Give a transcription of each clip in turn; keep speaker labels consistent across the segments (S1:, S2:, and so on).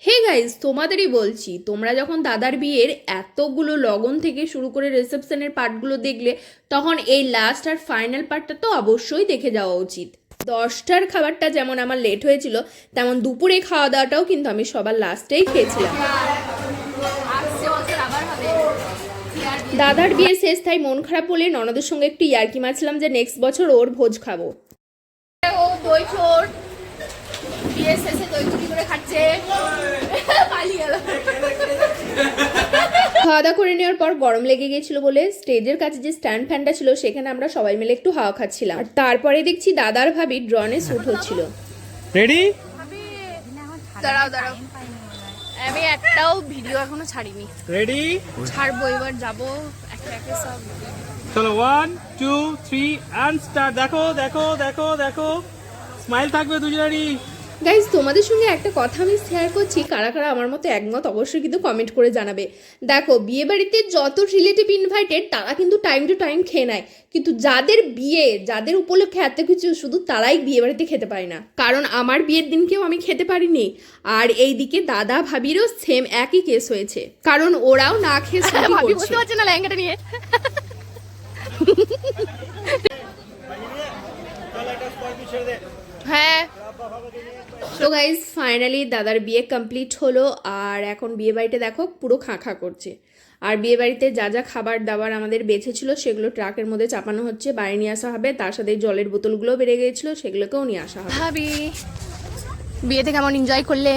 S1: Hey guys, তোমাদেরই বলছি, তোমরা যখন দাদার বিয়ের এতগুলো লগন থেকে শুরু করে রিসেপশনের পার্টগুলো দেখলে, তখন এই লাস্ট আর ফাইনাল পার্টটা তো অবশ্যই দেখে যাওয়া উচিত। 10টার খাবারটা যেমন আমার লেট হয়েছিল, তেমন দুপুরে খাওয়া দাওয়াটাও কিন্তু আমি সবার লাস্টেই খেয়েছিলাম। দাদার বিয়ে শেষ, তাই মন খারাপ হলে ননদের সঙ্গে একটু ইয়ার্কি মারছিলাম যে নেক্সট বছর ওর ভোজ খাবো। ও দই চোর বিয়ে শেষে দই চুরি করে খাচ্ছে, পালিয়ে গেল। খাওয়া দাওয়া করে নেওয়ার পর গরম লেগে গিয়েছিল বলে স্টেজের কাছে যে স্ট্যান্ড ফ্যানটা ছিল সেখানে আমরা সবাই মিলে একটু হাওয়া খাচ্ছিলাম। আর তারপরে দেখছি দাদার ভাবি ড্রোনে শুট হচ্ছিল।
S2: রেডি?
S1: দাঁড়াও দাঁড়াও, আমি একটাও ভিডিও এখনো ছাড়িনি।
S2: রেডি?
S1: ছাড়বো, এবার যাবো একে একে সব।
S2: চলো 1 2 3 এন্ড স্টার্ট। দেখো দেখো দেখো দেখো, স্মাইল থাকবে দুজনেরই।
S1: গাইজ, তোমাদের সঙ্গে একটা কথা আমি শেয়ার করছি, কারা কারা আমার মতো একমত অবশ্যই কিন্তু কমেন্ট করে জানাবে। দেখো, বিয়ে বাড়িতে যত রিলেটিভ ইনভাইটেড তারা কিন্তু টাইম টু টাইম খেয়ে নেয়, কিন্তু যাদের বিয়ে, যাদের উপলক্ষে এত কিছু, শুধু তারাই বিয়ে বাড়িতে খেতে পারে না। কারণ আমার বিয়ের দিনকেও আমি খেতে পারিনি, আর এইদিকে দাদা ভাবিরও সেম একই কেস হয়েছে, কারণ ওরাও না খেয়ে ছুটি করছে। বুঝতে পারছে না লেহেঙ্গাটা নিয়ে। হ্যাঁ, তো গাইজ ফাইনালি দাদার বিয়ে কমপ্লিট হলো, আর এখন বিয়ে বাড়িতে দেখো পুরো খাঁ খাঁ করছে। আর বিয়ে বাড়িতে যা যা খাবার দাবার আমাদের বেঁচেছিল সেগুলো ট্রাকের মধ্যে চাপানো হচ্ছে, বাড়ি নিয়ে আসা হবে। তার সাথে জলের বোতলগুলো বেড়ে গিয়েছিল, সেগুলোকেও নিয়ে আসা হবে। ভাবি, বিয়েতে কেমন এনজয় করলে?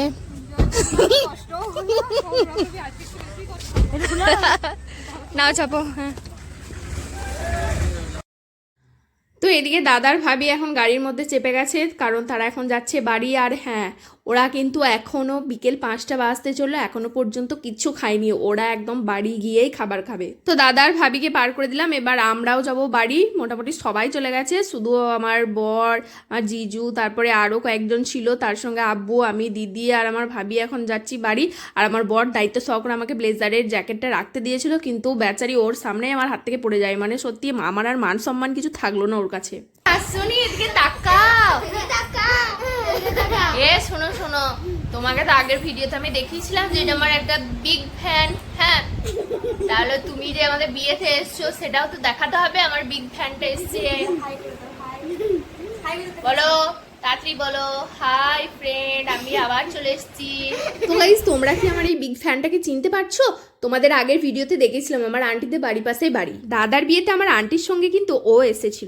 S1: নাও চাপো। হ্যাঁ, তো এদিকে দাদার ভাবি এখন গাড়ির মধ্যে চেপে গেছে, কারণ তারা এখন যাচ্ছে বাড়ি। আর হ্যাঁ, ওরা কিন্তু এখনো বিকেল 5টা বাজতে চললো, এখনো পর্যন্ত কিচ্ছু খায়নি। ওরা একদম বাড়ি গিয়েই খাবার খাবে। তো দাদার ভাবিকে পার করে দিলাম, এবার আমরাও যাব বাড়ি। মোটামুটি সবাই চলে গেছে, শুধু আমার বর, আমার জিজু, তারপরে আরও কয়েকজন ছিল, তার সঙ্গে আব্বু, আমি, দিদি আর আমার ভাবি এখন যাচ্ছি বাড়ি। আর আমার বর দায়িত্ব সহকারে আমাকে ব্লেজারের জ্যাকেটটা রাখতে দিয়েছিল, কিন্তু বেচারি ওর সামনেই আমার হাত থেকে পড়ে যায়। মানে সত্যি আমার আর মান সম্মান কিছু থাকলো না ওর কাছে। আসুনি, এদিকে তাকাও। এ শোনো শোনো, তোমাকে তো আগের ভিডিওতে আমি দেখিয়েছিলাম যে এটা আমার একটা বিগ ফ্যান। হ্যাঁ, তাহলে তুমি যে আমাদের বিয়েতে এসছো সেটাও তো দেখাতে হবে, আমার বিগ ফ্যানটা এসছে। বলো তাড়াতাড়ি বলো, হাই ফ্রেন্ড, আমি আবার চলে এসেছি। তো গাইস, তোমরা কি আমার এই বিগ ফ্যানটাকে চিনতে পারছো? তোমাদের আগের ভিডিওতে দেখেছিলাম আমার আন্টিদের বাড়ির পাশেই বাড়ি। দাদার বিয়েতে আমার আন্টির সঙ্গে কিন্তু ও এসেছিল।